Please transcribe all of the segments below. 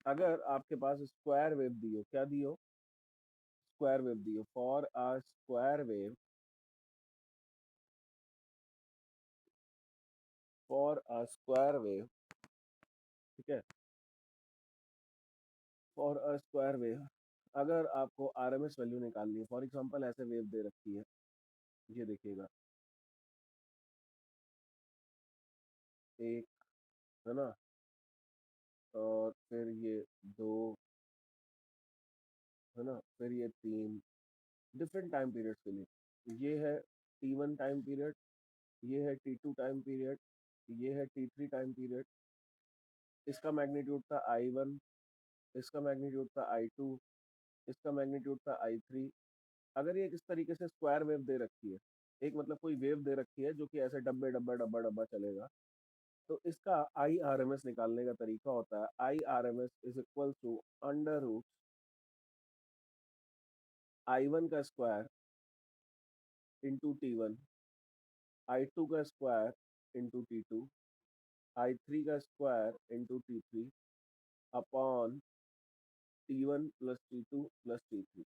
अगर आपके पास square wave दी हो, क्या दी हो, स्क्वायर वेव दी हो, for a square wave, for a square wave, ठीक है, फॉर अ स्क्वायर वेव, अगर आपको आरएमएस वैल्यू निकालनी है, फॉर एग्जांपल ऐसे वेव दे रखी है, ये देखिएगा, एक, है ना, और फिर ये दो, है ना, फिर ये तीन, डिफरेंट टाइम पीरियड्स के लिए, ये है T1 टाइम पीरियड, ये है T2 टाइम पीरियड, ये है T3 टाइम पीरियड, इसका मैग्नीट्यूड था I1, इसका मैग्नीट्यूड था I2, इसका मैग्नीट्यूड था I3। अगर ये इस तरीके से स्क्वायर वेव दे रखी है, एक मतलब कोई वेव दे रखी है जो कि ऐसे डब्बे डब्बा डब्बा डब्बा चलेगा, तो इसका आई आर एम एस निकालने का तरीका होता है I R M S is equal to under root I1 का स्क्वायर इंटू T1, I2 का स्क्वायर इंटू T2, I3 का square into T3 upon T1 plus T2 plus T3।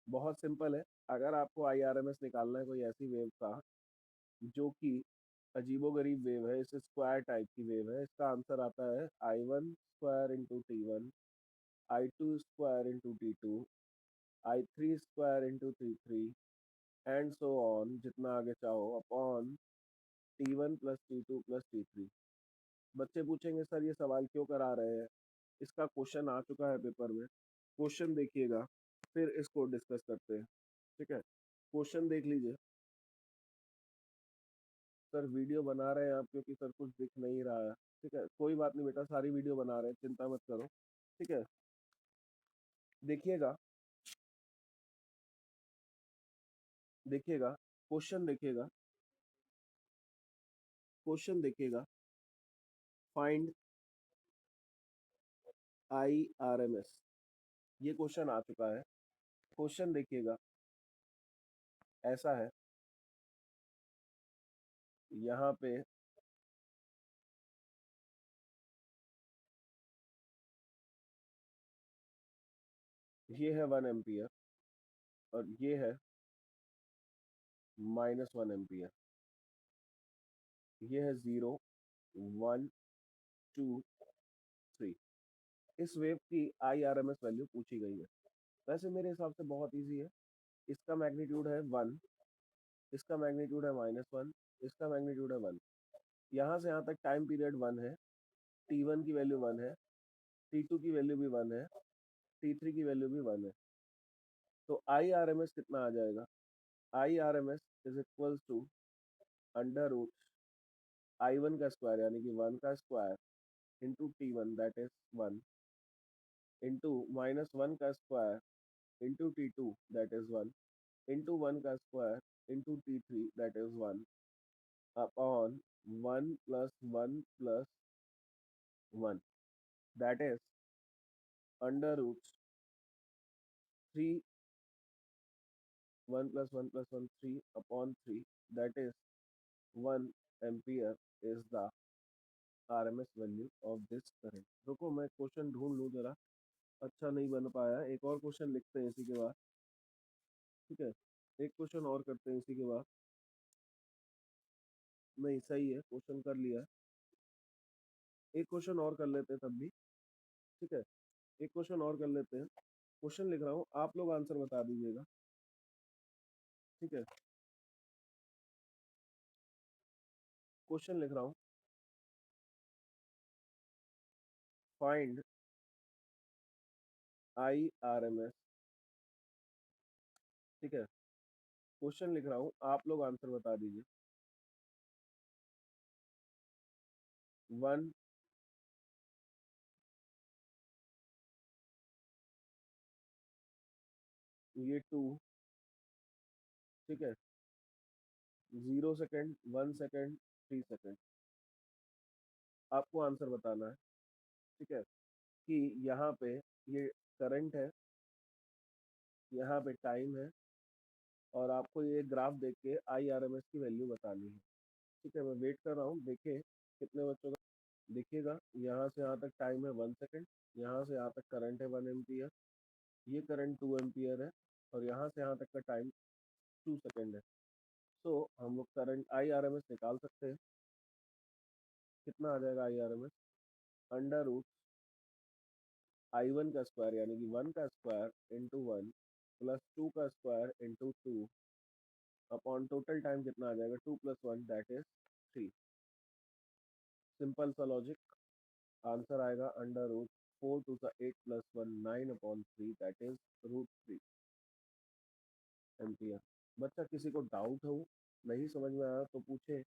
बहुत सिंपल है। अगर आपको आई आर एम एस निकालना है कोई ऐसी वेव का जो कि अजीबोगरीब वेव है, इसे स्क्वायर टाइप की वेव है, इसका आंसर आता है I1 square into T1, I2 square into T2, I3 square into T3 and so on, जितना आगे चाहो, upon T1 plus T2 plus T3। बच्चे पूछेंगे सर ये सवाल क्यों करा रहे हैं, इसका क्वेश्चन आ चुका है पेपर में, क्वेश्चन देखिएगा फिर इसको डिस्कस करते हैं, ठीक है। क्वेश्चन देख लीजिए। सर वीडियो बना रहे हैं आप क्योंकि सर कुछ दिख नहीं रहा है, ठीक है, कोई बात नहीं बेटा, सारी वीडियो बना रहे हैं, चिंता मत करो, ठीक है। देखिएगा, देखिएगा, क्वेश्चन देखिएगा, क्वेश्चन देखिएगा, find I R M S, ये क्वेश्चन आ चुका है। क्वेश्चन देखिएगा, ऐसा है, यहाँ पे ये है 1 एम्पियर और ये है -1 एम्पियर, ये है 0, 1, 2, 3। इस वेव की I R M S value पूछी गई है। वैसे मेरे हिसाब से बहुत इजी है। इसका मैग्नीट्यूड है 1, इसका मैग्नीट्यूड है -1, इसका मैग्नीट्यूड है 1। यहाँ से यहाँ तक टाइम पीरियड 1 है, T1 की वैल्यू 1 है, T2 की वैल्यू भी 1 है, T3 की वैल्यू भी 1 है। तो आई आर एम एस कितना आ जाएगा, I R M S is equal to under root I1 का स्क्वायर यानी कि 1 का square into T1 that is 1 into -1 का square into T2 that is 1 into 1 का square into T3 that is 1 upon 1 plus 1 plus 1 that is under root 3, 1 plus 1 plus 1 3 upon 3 that is 1 ampere is the RMS value of this current. रुको मैं question ढूंढ लूँ जरा, अच्छा नहीं बन पाया, एक और क्वेश्चन लिखते हैं इसी के बाद, ठीक है, एक क्वेश्चन और करते हैं इसी के बाद। नहीं सही है, क्वेश्चन कर लिया, एक क्वेश्चन और कर लेते हैं तब भी, ठीक है, एक क्वेश्चन और कर लेते हैं। क्वेश्चन लिख रहा हूँ, आप लोग आंसर बता दीजिएगा, ठीक है। क्वेश्चन लिख रहा हूँ, find I R M S, ठीक है, क्वेश्चन लिख रहा हूँ, आप लोग आंसर बता दीजिए। 1, ये 2, ठीक है, 0 सेकेंड, 1 सेकेंड, 3 सेकेंड, आपको आंसर बताना है, ठीक है, कि यहाँ पे ये करंट है, यहाँ पे टाइम है, और आपको ये ग्राफ देख के आई आर एम एस की वैल्यू बतानी है, ठीक है। मैं वेट कर रहा हूँ, देखें कितने बच्चों का देखिएगा, यहाँ से यहाँ तक टाइम है 1 सेकेंड, यहाँ से यहाँ तक करंट है 1 एम्पियर, ये करंट 2 एम्पियर है, और यहाँ से यहाँ तक का टाइम 2 सेकेंड है। सो हम लोग करंट IRMS निकाल सकते हैं। कितना आ जाएगा IRMS? अंडर रूट I1 का स्क्वायर यानी कि 1 का स्क्वायर इंटू 1 प्लस 2 का square into 2 upon total time कितना आ जाएगा 2 + 1 दैट इज 3। सिंपल सा लॉजिक, आंसर आएगा अंडर रूट 4 2 सा 8 + 1 9/3 दैट इज √3 एम्पियर। बच्चा किसी को डाउट हो, नहीं समझ में आया तो पूछे।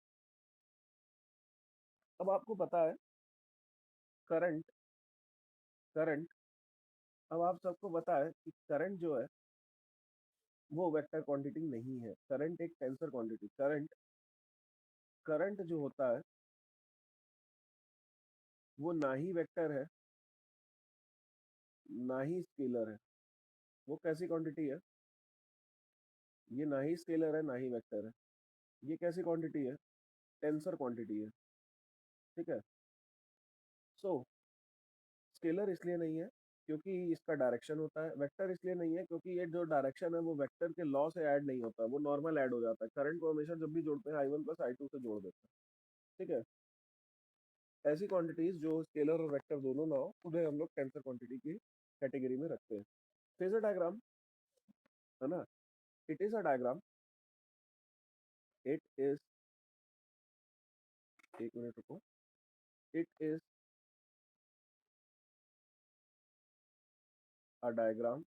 अब आपको पता है करंट करंट अब आप सबको पता है कि करंट जो है वो वेक्टर क्वांटिटी नहीं है, करंट एक टेंसर क्वांटिटी। करंट करंट जो होता है वो ना ही वेक्टर है ना ही स्केलर है। वो कैसी क्वांटिटी है? ये ना ही स्केलर है ना ही वेक्टर है। ये कैसी क्वांटिटी है? टेंसर क्वांटिटी है। ठीक है। सो स्केलर इसलिए नहीं है क्योंकि इसका डायरेक्शन होता है, वेक्टर इसलिए नहीं है क्योंकि ये जो डायरेक्शन है वो वेक्टर के लॉ से ऐड नहीं होता, वो नॉर्मल ऐड हो जाता है। करंट को हमेशा जब भी जोड़ते हैं I1 + I2 से जोड़ देते हैं। ठीक है। ऐसी क्वांटिटीज जो स्केलर और वेक्टर दोनों ना हो उन्हें हम लोग टेंसर क्वांटिटी की कैटेगरी में रखते हैं। फेजर डायग्राम है ना, it is a diagram, it is, एक मिनट रुको, it is a diagram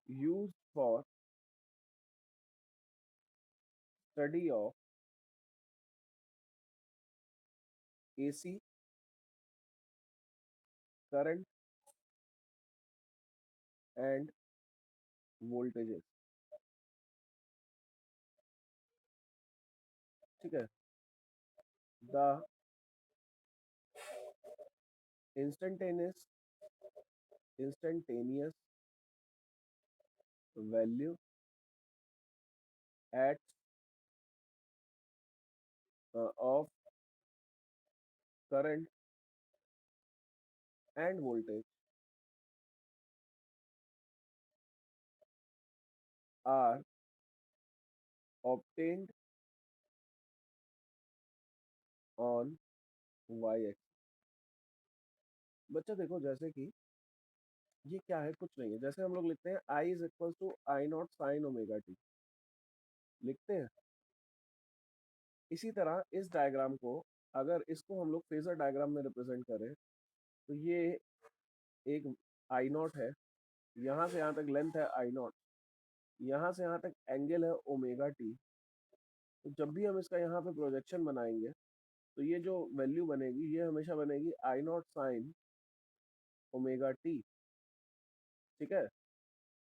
used for study of AC current and voltages। ठीक है। The instantaneous instantaneous value at of current and voltage are obtained on y-axis। बच्चा देखो, जैसे कि ये क्या है, कुछ नहीं है। जैसे हम लोग लिखते हैं I is equal to I0 sin omega t, लिखते हैं। इसी तरह इस डायग्राम को अगर इसको हम लोग फेजर डायग्राम में रिप्रेजेंट करें तो ये एक I0 है, यहाँ से यहाँ तक लेंथ है I0, यहाँ से यहाँ तक एंगल है ओमेगा टी। तो जब भी हम इसका यहाँ पे प्रोजेक्शन बनाएंगे तो ये जो वैल्यू बनेगी ये हमेशा बनेगी I0 साइन ओमेगा टी। ठीक है।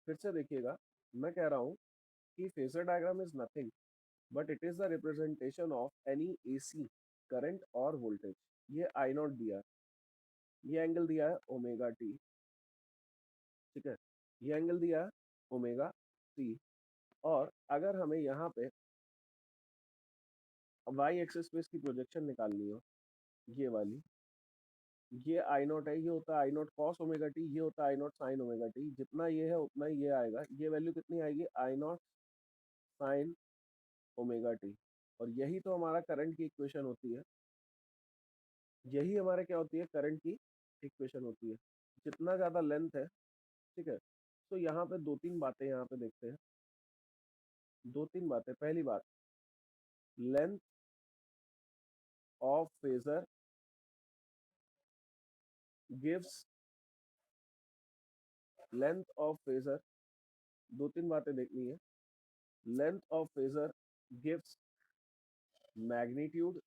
फिर से देखिएगा, मैं कह रहा हूँ कि phasor diagram is nothing but it is the representation of any AC current और वोल्टेज। ये I0 दिया है, ये एंगल दिया है ओमेगा टी। ठीक है। ये एंगल दिया है ओमेगा टी। और अगर हमें यहाँ पे वाई एक्सिस पे इसकी प्रोजेक्शन निकालनी हो, ये वाली, ये I0 है, ये होता है I0 कॉस ओमेगा टी, ये होता है I0 साइन ओमेगा टी। जितना ये है उतना ही ये आएगा। ये वैल्यू कितनी आएगी? I0 sign omega T. और यही तो हमारा करंट की इक्वेशन होती है, यही हमारे क्या होती है, करंट की इक्वेशन होती है। जितना ज़्यादा लेंथ है, ठीक है। तो यहाँ पे दो तीन बातें यहाँ पे देखते हैं, दो तीन बातें। पहली बात, length of phasor gives, length of phasor, दो तीन बातें देखनी है। Length of phasor gives magnitude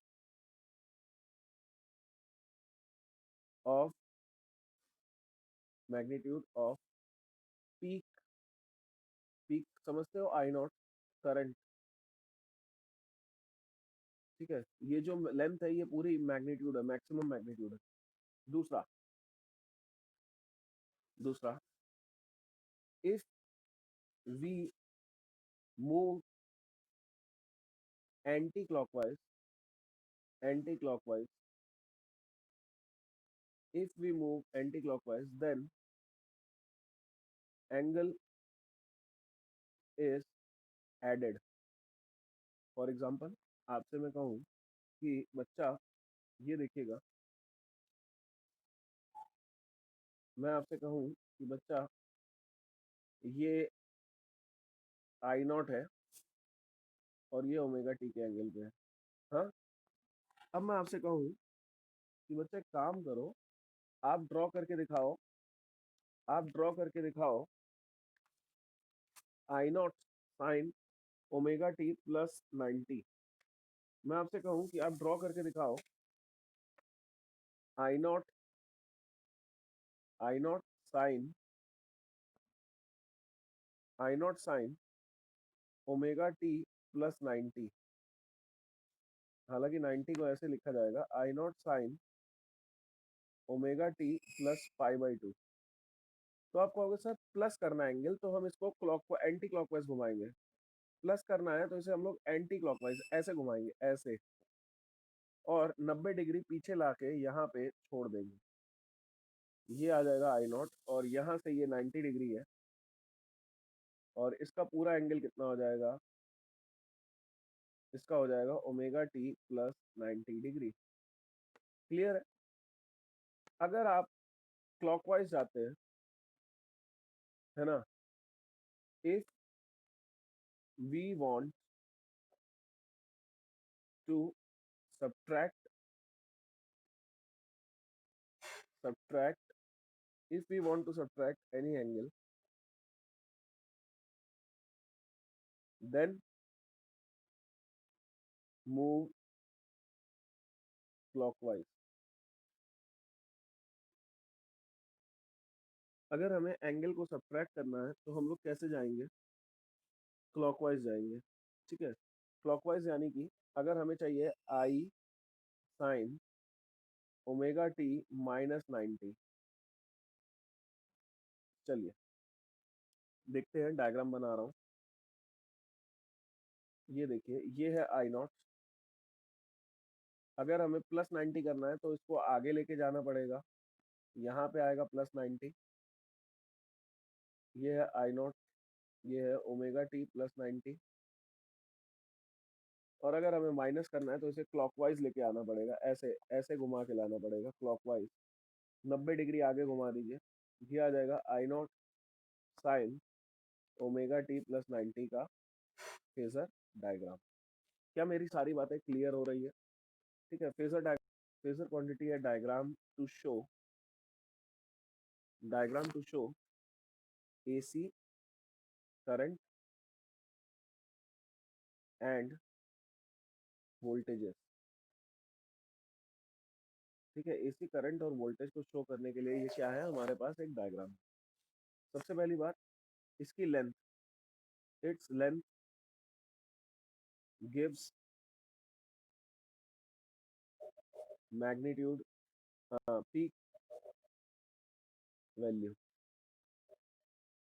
off peak. Peak समझते हो? I0 current. ठीक है। ये जो लेंथ है ये पूरी मैग्नीट्यूड है, मैक्सिमम मैग्नीट्यूड है। दूसरा दूसरा if we move anti clockwise, if we move anti clockwise, then angle is added. For example आपसे मैं कहूँ कि बच्चा ये देखिएगा, मैं आपसे कहूँ कि बच्चा ये आई नॉट है और ये ओमेगा टी के एंगल पे है। हाँ, अब मैं आपसे कहूँ कि बच्चा एक काम करो, आप ड्रॉ करके दिखाओ, I naught sine omega t plus 90। मैं आपसे कहूँ कि आप ड्रॉ करके दिखाओ I naught sine omega t plus 90। हालांकि 90 को ऐसे लिखा जाएगा I naught sine omega t plus pi by 2। तो आप कहोगे सर प्लस करना है एंगल, तो हम इसको एंटी क्लॉकवाइज घुमाएंगे। प्लस करना है तो इसे हम लोग एंटी क्लॉकवाइज ऐसे घुमाएंगे, ऐसे, और 90 डिग्री पीछे लाके यहाँ पे छोड़ देंगे। ये आ जाएगा आई नॉट, और यहाँ से ये 90 डिग्री है, और इसका पूरा एंगल कितना हो जाएगा, इसका हो जाएगा omega t plus 90 degree. Clear है? अगर आप क्लॉकवाइज जाते हैं, है ना, if we want to subtract subtract if we want to subtract any angle, then move clockwise। अगर हमें एंगल को सब्ट्रैक्ट करना है तो हम लोग कैसे जाएंगे, क्लॉकवाइज जाएंगे। ठीक है, क्लॉकवाइज यानी कि अगर हमें चाहिए आई साइन ओमेगा टी माइनस 90, चलिए देखते हैं, डायग्राम बना रहा हूँ। ये देखिए, ये है आई नॉट। अगर हमें प्लस 90 करना है तो इसको आगे लेके जाना पड़ेगा, यहाँ पे आएगा प्लस 90। ये है आई नॉट, ये है ओमेगा टी प्लस 90। और अगर हमें माइनस करना है तो इसे क्लॉकवाइज लेके आना पड़ेगा, ऐसे ऐसे घुमा के लाना पड़ेगा क्लॉकवाइज। 90 डिग्री आगे घुमा दीजिए, ये आ जाएगा I naught sine omega t plus 90 का फेजर डायग्राम। क्या मेरी सारी बातें क्लियर हो रही है? ठीक है, फेजर क्वांटिटी है diagram to show AC current and voltages. ठीक है, एसी करंट और वोल्टेज को शो करने के लिए ये क्या है, हमारे पास एक डायग्राम। सबसे पहली बात, इसकी length, it's length gives magnitude peak value.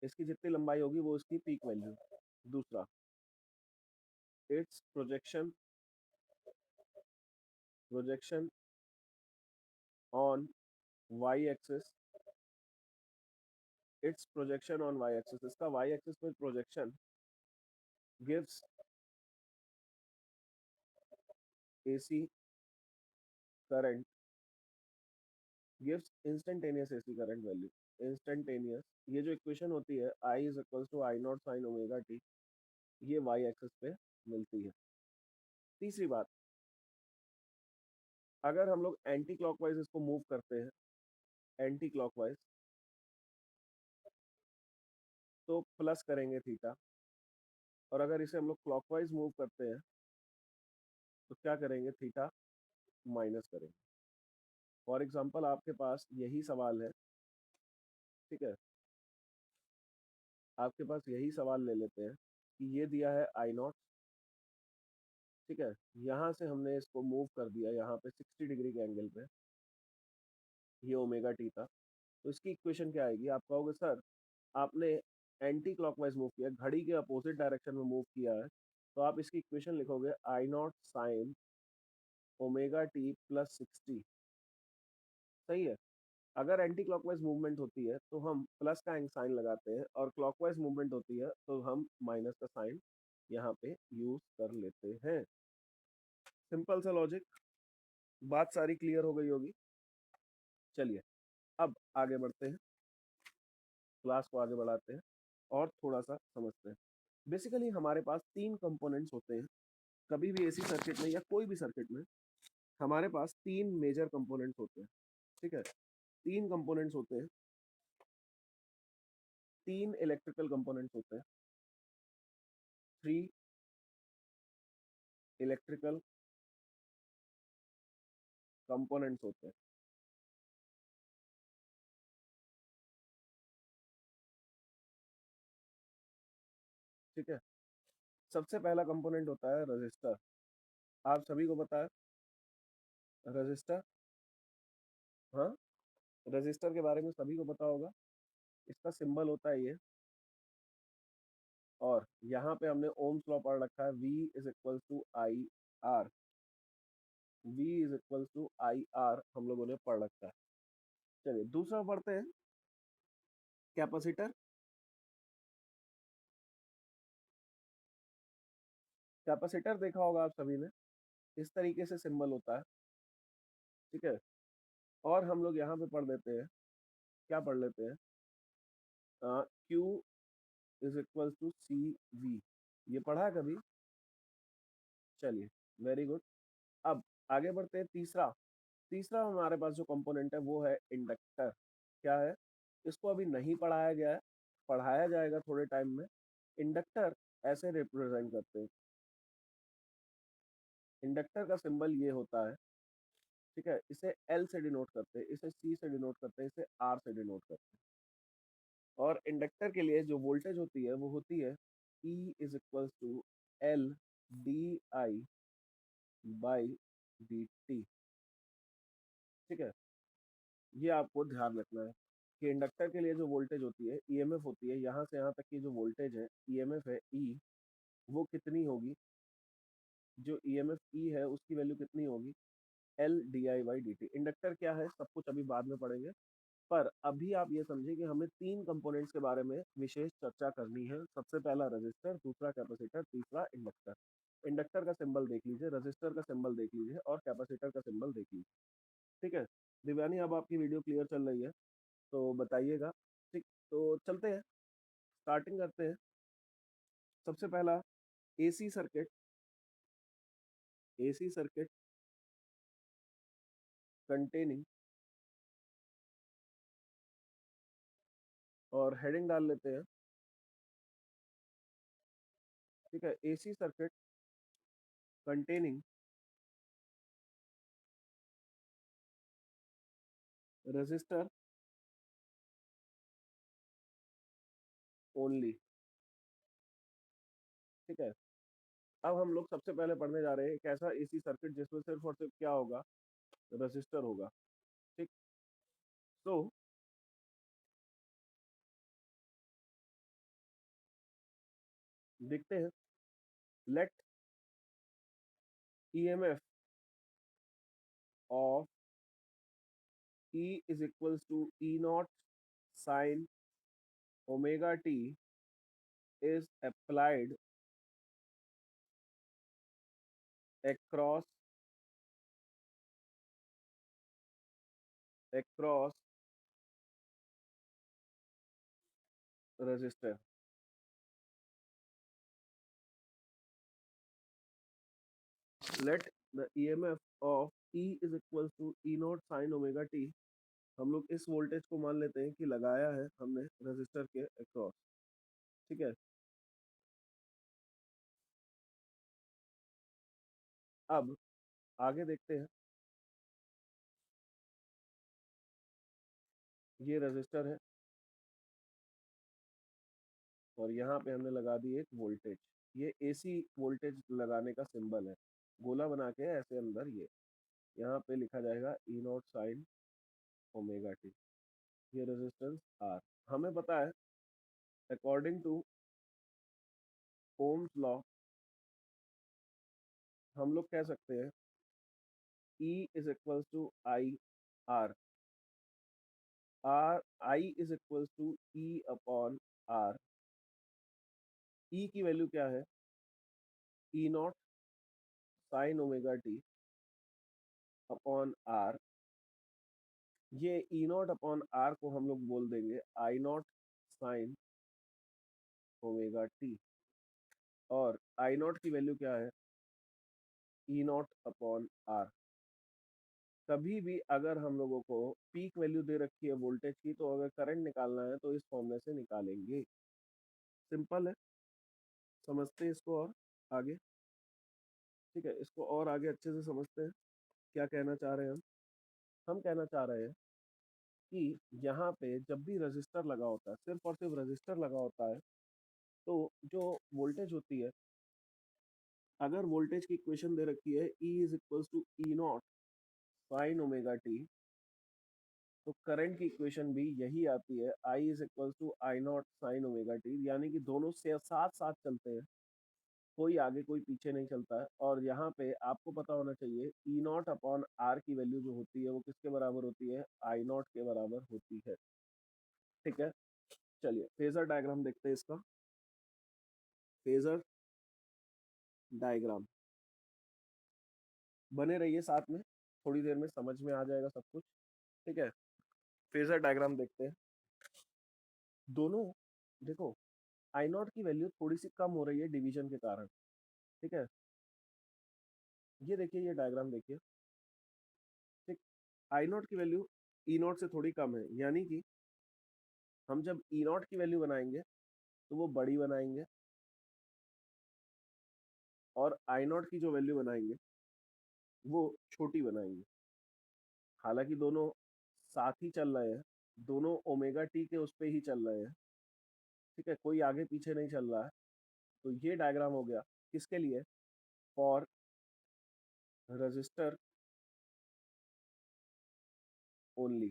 इसकी जितनी लंबाई होगी वो इसकी पीक वैल्यू। दूसरा, it's projection on y axis, इसका वाई एक्सिस पे projection gives AC current, gives instantaneous AC current value. Instantaneous, ये जो इक्वेशन होती है I is equals to I naught sine omega t, ये वाई एक्सिस पे मिलती है। तीसरी बात, अगर हम लोग एंटी क्लॉकवाइज इसको मूव करते हैं, एंटी क्लॉकवाइज, तो प्लस करेंगे थीटा, और अगर इसे हम लोग क्लॉकवाइज मूव करते हैं तो क्या करेंगे, थीटा माइनस करेंगे। फॉर एग्जांपल आपके पास यही सवाल है, ठीक है, आपके पास यही सवाल ले लेते हैं कि ये दिया है आई नॉट, ठीक है, यहाँ से हमने इसको मूव कर दिया यहाँ पे 60 डिग्री के एंगल पे, ये ओमेगा टी था। तो इसकी इक्वेशन क्या आएगी, आप कहोगे सर आपने एंटी क्लॉकवाइज मूव किया, घड़ी के अपोजिट डायरेक्शन में मूव किया है, तो आप इसकी इक्वेशन लिखोगे I naught sine omega t plus 60। सही है। अगर एंटी क्लॉकवाइज मूवमेंट होती है तो हम प्लस का साइन लगाते हैं, और क्लॉकवाइज मूवमेंट होती है तो हम माइनस का साइन यहाँ पे यूज कर लेते हैं। सिंपल सा लॉजिक, बात सारी क्लियर हो गई होगी। चलिए अब आगे बढ़ते हैं, क्लास को आगे बढ़ाते हैं और थोड़ा सा समझते हैं। बेसिकली हमारे पास तीन कंपोनेंट्स होते हैं। कभी भी एसी सर्किट में या कोई भी सर्किट में हमारे पास तीन मेजर कंपोनेंट्स होते हैं। ठीक है, तीन कंपोनेंट्स होते हैं, तीन इलेक्ट्रिकल कंपोनेंट्स होते हैं, थ्री इलेक्ट्रिकल कंपोनेंट्स होते हैं। ठीक है, सबसे पहला कंपोनेंट होता है रजिस्टर। आप सभी को पता है रजिस्टर, हाँ, रजिस्टर के बारे में सभी को पता होगा। इसका सिंबल होता है ये, और यहाँ पे हमने ओम्स लॉ पढ़ रखा है, V is equal to I R. V is equal to I R हम लोगों ने पढ़ रखा है। चलिए दूसरा पढ़ते हैं, कैपेसिटर। कैपेसिटर देखा होगा आप सभी ने, इस तरीके से सिंबल होता है। ठीक है, और हम लोग यहाँ पे पढ़ देते हैं, क्या पढ़ लेते हैं, Q is equal to C V. ये पढ़ा है कभी? चलिए, वेरी गुड। अब आगे बढ़ते हैं, तीसरा। तीसरा हमारे पास जो कंपोनेंट है वो है इंडक्टर। क्या है? इसको अभी नहीं पढ़ाया गया है, पढ़ाया जाएगा थोड़े टाइम में। इंडक्टर ऐसे रिप्रेजेंट करते हैं, इंडक्टर का सिंबल ये होता है। ठीक है, इसे एल से डिनोट करते हैं, इसे सी से डिनोट करते हैं, इसे आर से डिनोट करते हैं। और इंडक्टर के लिए जो वोल्टेज होती है वो होती है E is equal to L D I by D T. ठीक है, ये आपको ध्यान रखना है कि इंडक्टर के लिए जो वोल्टेज होती है, ईएमएफ होती है, यहाँ से यहाँ तक की जो वोल्टेज है, ईएमएफ है ई, वो कितनी होगी, जो ईएमएफ ई है उसकी वैल्यू कितनी होगी, L D I by D T. Inductor क्या है सब कुछ अभी बाद में पढ़ेंगे, पर अभी आप ये समझिए कि हमें तीन कंपोनेंट्स के बारे में विशेष चर्चा करनी है। सबसे पहला रजिस्टर, दूसरा कैपेसिटर, तीसरा इंडक्टर। इंडक्टर का सिंबल देख लीजिए, रजिस्टर का सिंबल देख लीजिए, और कैपेसिटर का सिंबल देख लीजिए। ठीक है दिव्यानी, अब आपकी वीडियो क्लियर चल रही है तो बताइएगा। ठीक, तो चलते हैं, स्टार्टिंग करते हैं। सबसे पहला AC circuit, AC circuit containing, और हेडिंग डाल लेते हैं। ठीक है, AC circuit containing register only. ठीक है, अब हम लोग सबसे पहले पढ़ने जा रहे हैं एक ऐसा एसी सर्किट जिसमें सिर्फ और सिर्फ क्या होगा, रजिस्टर होगा। ठीक, तो देखते हैं। Let EMF of E is equals to E nought sine omega t is applied across across resistor. Let the EMF of E is equals to E naught sin omega t। हम लोग इस voltage को मान लेते हैं कि लगाया है हमने रेजिस्टर के अक्रॉस। ठीक है, अब आगे देखते हैं। ये रेजिस्टर है और यहाँ पे हमने लगा दी एक वोल्टेज। ये एसी वोल्टेज लगाने का सिंबल है, गोला बना के ऐसे अंदर ये यहाँ पे लिखा जाएगा ई नॉट साइन ओमेगा टी। ये रेजिस्टेंस आर। हमें पता है अकॉर्डिंग टू ओम्स लॉ हम लोग कह सकते हैं E is equals to I r, r I is equals to e upon r. E की वैल्यू क्या है? ई naught sine omega t upon r. ये ई नॉट अपॉन आर को हम लोग बोल देंगे आई नॉट साइन ओमेगा टी, और आई नॉट की वैल्यू क्या है? ई नॉट अपॉन आर। कभी भी अगर हम लोगों को पीक वैल्यू दे रखी है वोल्टेज की, तो अगर करंट निकालना है तो इस फॉर्मूले से निकालेंगे। सिंपल है, समझते हैं इसको और आगे। ठीक है, इसको और आगे अच्छे से समझते हैं। क्या कहना चाह रहे हैं हम कहना चाह रहे हैं कि यहाँ पे जब भी रजिस्टर लगा होता है, सिर्फ और सिर्फ रजिस्टर लगा होता है, तो जो वोल्टेज होती है, अगर वोल्टेज की इक्वेशन दे रखी है E is equals to E naught sine omega t, तो करंट की इक्वेशन भी यही आती है, I is equals to I naught sine omega t, यानी कि दोनों से साथ साथ चलते हैं, कोई आगे कोई पीछे नहीं चलता है। और यहाँ पे आपको पता होना चाहिए ई नॉट अपॉन आर की वैल्यू जो होती है वो किसके बराबर होती है? आई नॉट के बराबर होती है। ठीक है, चलिए फेजर डायग्राम देखते हैं इसका। फेजर डायग्राम, बने रहिए साथ में, थोड़ी देर में समझ में आ जाएगा सब कुछ। ठीक है, फेजर डायग्राम देखते हैं। दोनों देखो, आई नॉट की वैल्यू थोड़ी सी कम हो रही है डिवीजन के कारण। ठीक है, ये देखिए, ये डायग्राम देखिए। ठीक, आई नॉट की वैल्यू ई नॉट से थोड़ी कम है, यानी कि हम जब ई नॉट की वैल्यू बनाएंगे तो वो बड़ी बनाएंगे, और आई नॉट की जो वैल्यू बनाएंगे वो छोटी बनाएंगे। हालांकि दोनों साथ ही चल रहे हैं, दोनों ओमेगा टी के उस पे ही चल रहे हैं। ठीक है, कोई आगे पीछे नहीं चल रहा है। तो ये डायग्राम हो गया किसके लिए? For register only.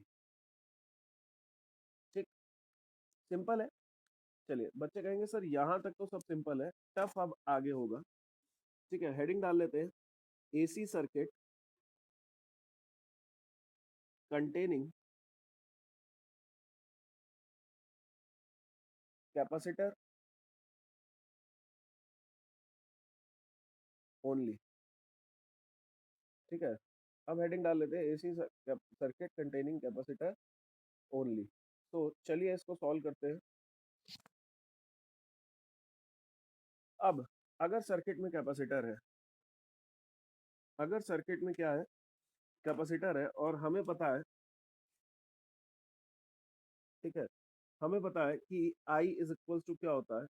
ठीक, सिंपल है। चलिए, बच्चे कहेंगे सर यहाँ तक तो सब सिंपल है, टफ अब आगे होगा। ठीक है, हेडिंग डाल लेते हैं, AC circuit containing capacitor only. ठीक है, अब हेडिंग डाल लेते हैं, AC circuit containing capacitor only. तो चलिए इसको सॉल्व करते हैं। अब अगर सर्किट में कैपेसिटर है, अगर सर्किट में क्या है? कैपेसिटर है, और हमें पता है, ठीक है, हमें पता है कि I इज इक्वल्स टू क्या होता है?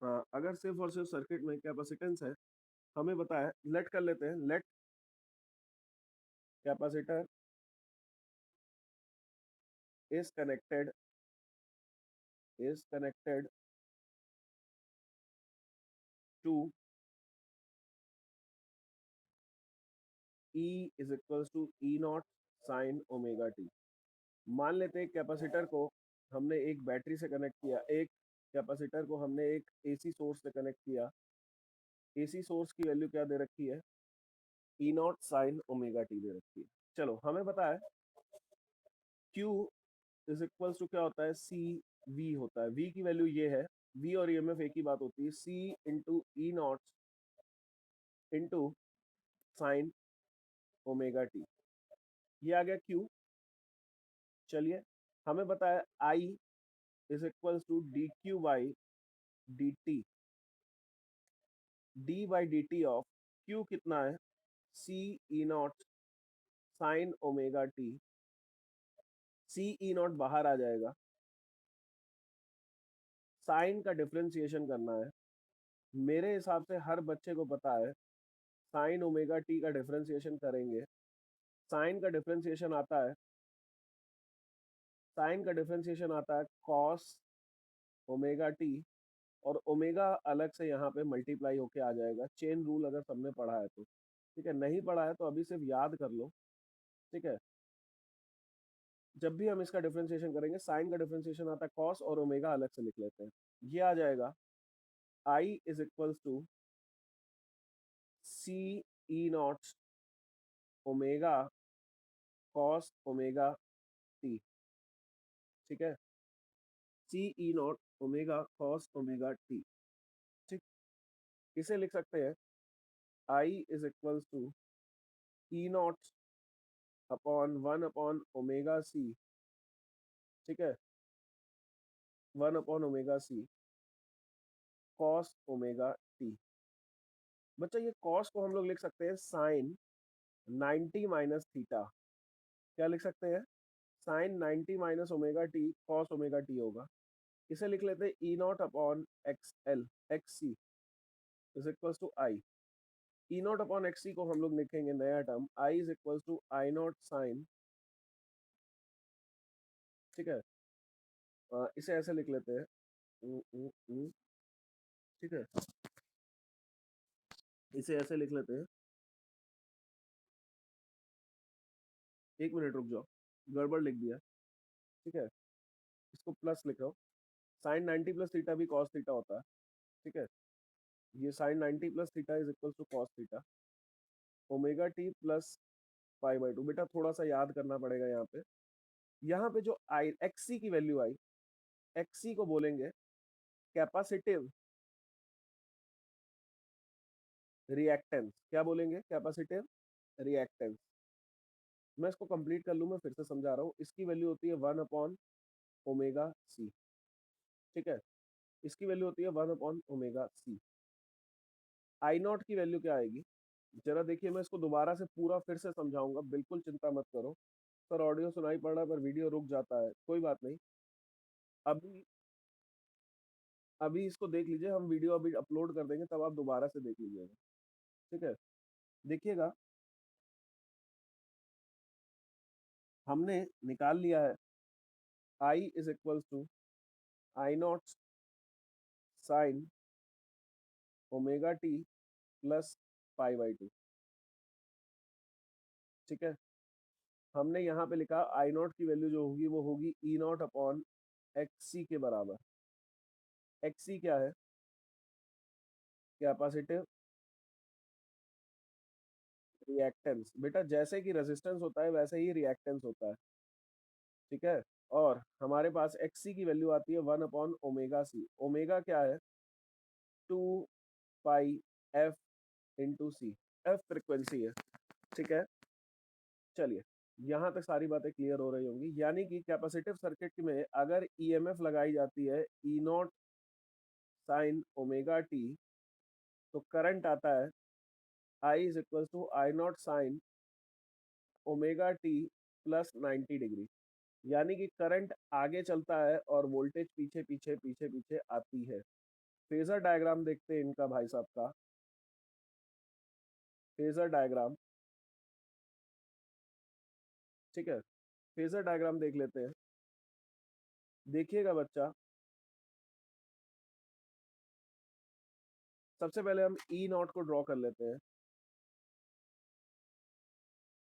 हाँ, अगर सिर्फ और सिर्फ सर्किट में कैपेसिटेंस है, हमें पता है, लेट कर लेते हैं, let capacitor is connected to E is equals to E naught sine omega t. मान लेते हैं कैपेसिटर को हमने एक बैटरी से कनेक्ट किया, एक कैपेसिटर को हमने एक एसी सोर्स से कनेक्ट किया। एसी सोर्स की वैल्यू क्या दे रखी है? ई नॉट साइन ओमेगा टी दे रखी है। चलो, हमें पता है Q इज इक्वल्स टू क्या होता है? सी वी होता है। V की वैल्यू ये है, V और EMF एक ही बात होती है, C into E naught into sine omega t. ये आ गया Q। चलिए, हमें पता है I is equals to D Q by D T, D by D T of Q कितना है? C E naught sine omega t. C E naught बाहर आ जाएगा, साइन का डिफरेंशिएशन करना है। मेरे हिसाब से हर बच्चे को पता है, साइन ओमेगा टी का डिफरेंशिएशन करेंगे, साइन का डिफरेंशिएशन आता है, साइन का डिफरेंशिएशन आता है कॉस ओमेगा टी, और ओमेगा अलग से यहाँ पे मल्टीप्लाई होके आ जाएगा। चेन रूल अगर सबने पढ़ा है तो। ठीक है, नहीं पढ़ा है तो अभी सिर्फ याद कर लो। ठीक है, जब भी हम इसका डिफरेंशिएशन करेंगे, साइन का डिफरेंशिएशन आता है कॉस, और ओमेगा अलग से लिख लेते हैं। ये आ जाएगा I is equals to c E naught omega cos omega t, ठीक है, सी ई naught omega cos omega t, ठीक। इसे लिख सकते हैं I is equals to E naught upon 1/ओमेगा सी, ठीक है, 1/ओमेगा सी कॉस ओमेगा टी। बच्चा ये कॉस को हम लोग लिख सकते हैं साइन 90 माइनस थीटा। क्या लिख सकते हैं? Sine 90 minus omega t cos omega t होगा। इसे लिख लेते हैं e naught upon x l x c is equals to I. E naught upon x c को हम लोग लिखेंगे नया term I is equals to I naught sine, ठीक है। इसे ऐसे लिख लेते हैं, ठीक है, इसे ऐसे लिख लेते हैं, एक मिनट रुक जाओ, गड़बड़ लिख दिया, ठीक है। इसको प्लस लिखो, साइन 90 प्लस थीटा भी कॉस थीटा होता है, ठीक है। ये sine 90 plus theta is equal to cos theta omega t plus pi by two. बेटा थोड़ा सा याद करना पड़ेगा यहाँ पे जो आई एक्स सी की वैल्यू आई, एक्स सी को बोलेंगे कैपेसिटिव रिएक्टेंस। क्या बोलेंगे? Capacitive reactance. मैं इसको कंप्लीट कर लूँ, मैं फिर से समझा रहा हूँ। इसकी वैल्यू होती है 1/ओमेगा सी, ठीक है। इसकी वैल्यू होती है 1/ओमेगा सी। आई नॉट की वैल्यू क्या आएगी? जरा देखिए, मैं इसको दोबारा से पूरा फिर से समझाऊंगा, बिल्कुल चिंता मत करो। सर ऑडियो सुनाई पड़ रहा है पर वीडियो रुक जाता है, कोई बात नहीं। अभी अभी इसको देख लीजिए, हम वीडियो अभी अपलोड कर देंगे, तब आप दोबारा से देख लीजिएगा, ठीक है। देखिएगा, हमने निकाल लिया है I is equals to I naught sine omega t plus pi by two, ठीक है। हमने यहाँ पे लिखा आई नॉट की वैल्यू जो होगी वो होगी ई नॉट अपॉन एक्स सी के बराबर। एक्स सी क्या है? Capacitive reactance. बेटा जैसे कि रेजिस्टेंस होता है वैसे ही रिएक्टेंस होता है, ठीक है। और हमारे पास एक्स सी की वैल्यू आती है 1/ओमेगा सी। ओमेगा क्या है? 2 पाई एफ इंटू सी। एफ फ्रिक्वेंसी है, ठीक है। चलिए, यहाँ तक सारी बातें क्लियर हो रही होंगी। यानी कि कैपेसिटिव सर्किट में अगर ईएमएफ लगाई जाती है ई नॉट साइन ओमेगा टी, तो करंट आता है I is equal to I naught sine omega t plus 90 degree. यानी कि करंट आगे चलता है और वोल्टेज पीछे पीछे पीछे पीछे आती है। फेजर डायग्राम देखते हैं इनका भाई साहब का। फेजर डायग्राम, ठीक है, फेजर डायग्राम देख लेते हैं। देखिएगा बच्चा, सबसे पहले हम ई नॉट को ड्रॉ कर लेते हैं।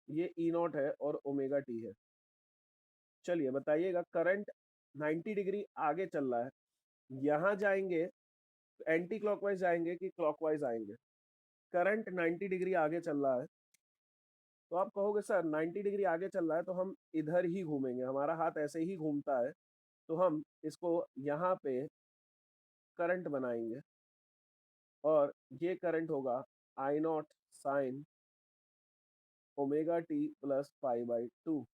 ये ई नॉट है और ओमेगा टी है। चलिए बताइएगा, करंट 90 डिग्री आगे चल रहा है, यहाँ जाएंगे एंटी क्लॉकवाइज जाएंगे कि क्लॉकवाइज आएंगे? करंट 90 डिग्री आगे चल रहा है, तो आप कहोगे सर 90 डिग्री आगे चल रहा है तो हम इधर ही घूमेंगे, हमारा हाथ ऐसे ही घूमता है, तो हम इसको यहाँ पे करंट बनाएंगे और ये करंट होगा I naught sine omega t plus pi by two.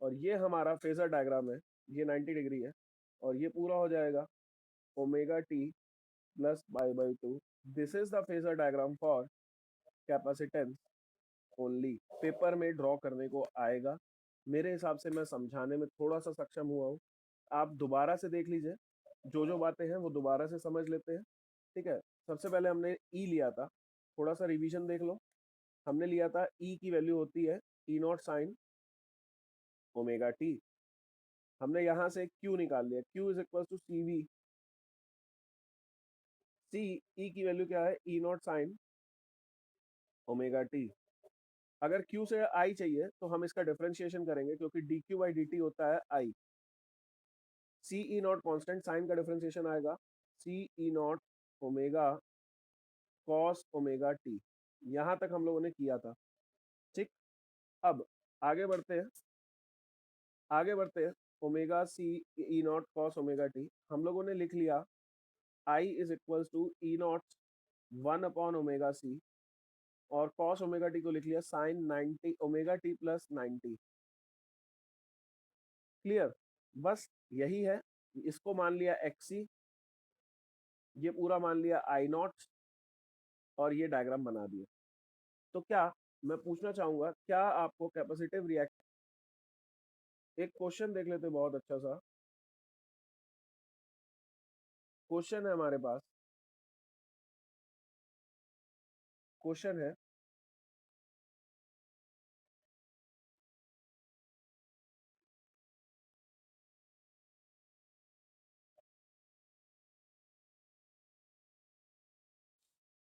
और ये हमारा फेजर डायग्राम है, ये 90 डिग्री है और ये पूरा हो जाएगा omega t plus pi by to. This is the phasor diagram for capacitance only. Paper में ड्रॉ करने को आएगा। मेरे हिसाब से मैं समझाने में थोड़ा सा सक्षम हुआ हूँ। आप दोबारा से देख लीजिए, जो जो बातें हैं वो दोबारा से समझ लेते हैं, ठीक है। सबसे पहले हमने ई लिया था, थोड़ा सा रिवीजन देख लो। हमने लिया था ई की वैल्यू होती है ई नॉट साइन ओमेगा टी। हमने यहाँ से क्यू निकाल लिया, q is equal to C v. C e की वैल्यू क्या है? ई नॉट साइन ओमेगा टी। अगर Q से I चाहिए तो हम इसका डिफरेंशिएशन करेंगे, क्योंकि dq बाई dt होता है I। C E naught constant, sine का डिफरेंशिएशन आएगा सी ई naught omega cos omega t. यहाँ तक हम लोगों ने किया था, ठीक। अब आगे बढ़ते हैं, ओमेगा सी ई नॉट कॉस ओमेगा टी हम लोगों ने लिख लिया, I is equals to E naught 1/ओमेगा सी, और कॉस ओमेगा टी को लिख लिया sine 90 omega t plus 90। Clear? बस यही है, इसको मान लिया एक्सी, ये पूरा मान लिया आई नॉट, और ये डायग्राम बना दिया। तो क्या मैं पूछना चाहूंगा, क्या आपको कैपेसिटिव रिएक्ट, एक क्वेश्चन देख लेते, बहुत अच्छा सा क्वेश्चन है हमारे पास। क्वेश्चन है,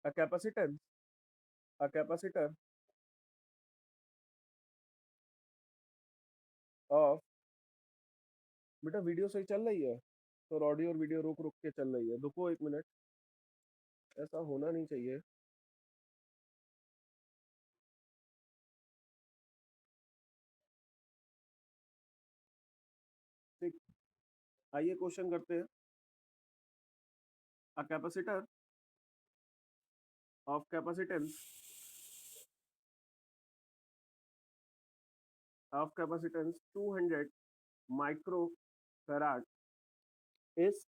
अ कैपेसिटेंस, अ कैपेसिटर ऑफ, बेटा वीडियो सही चल रही है, तो ऑडियो और वीडियो रुक रुक के चल रही है, रुको एक मिनट, ऐसा होना नहीं चाहिए। ठीक, आइए क्वेश्चन करते हैं। A capacitor of capacitance of capacitance 200 microfarad is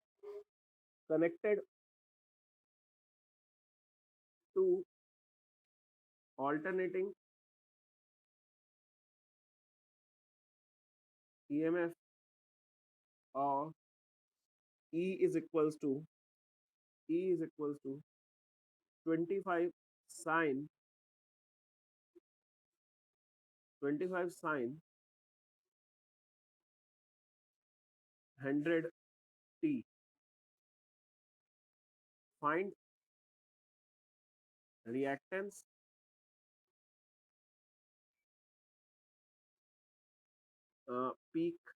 connected to alternating EMF of E is equals to 25 sine 25 sine 100 t. Find reactance, peak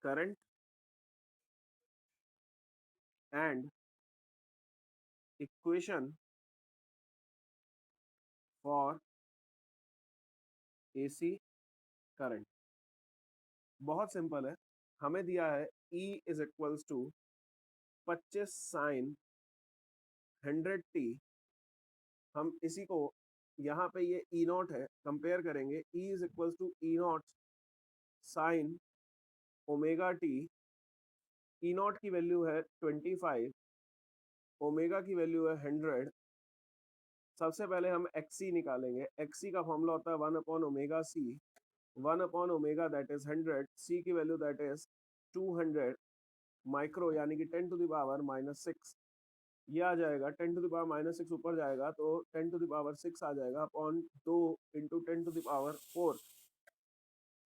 current, and equation for AC current। बहुत simple है, हमें दिया है E is equals to 25 sine 100 t। हम इसी को, यहाँ पे ये ई नॉट है, कंपेयर करेंगे, E is equals to E naught sine omega t. E naught की वैल्यू है 25, ओमेगा की वैल्यू है 100। सबसे पहले हम एक्सी निकालेंगे, एक्सी का फॉर्मूला होता है 1/ओमेगा सी, 1/ओमेगा दैट इज 100, सी की वैल्यू दैट इज 200 माइक्रो, यानी कि 10⁻⁻6। ये आ जाएगा 10⁻⁻6, ऊपर जाएगा तो 10⁻6 आ जाएगा अपॉन 2 इंटू 10⁻4।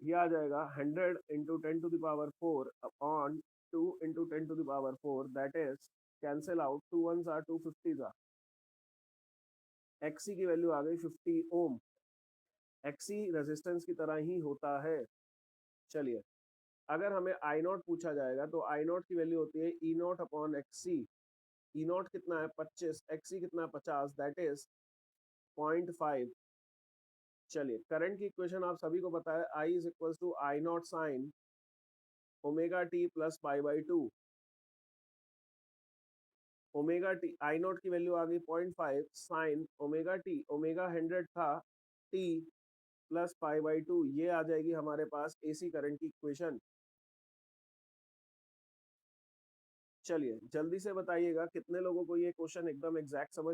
ये आ जाएगा 100 into 10⁻4 upon 2 into 10⁻4, that is cancel out, 2 1s are 2 50s are. X C की वैल्यू आ गई 50 ओम। एक्सी रेजिस्टेंस की तरह ही होता है। चलिए, अगर हमें आई नॉट पूछा जाएगा तो आई नॉट की वैल्यू होती है ई naught upon X C. E naught कितना है 25, एक्सी कितना है 50, दैट इज 0.5। चलिए, करंट की इक्वेशन आप सभी को पता है, I is equal to I naught sine omega t plus π/2। Omega t, I naught की वैल्यू आ गई 0.5 साइन ओमेगा टी, ओमेगा 100 था, टी प्लस π/2, ये आ जाएगी हमारे पास एसी करंट की इक्वेशन। चलिए जल्दी से बताइएगा कितने लोगों को ये क्वेश्चन एकदम एग्जैक्ट समझ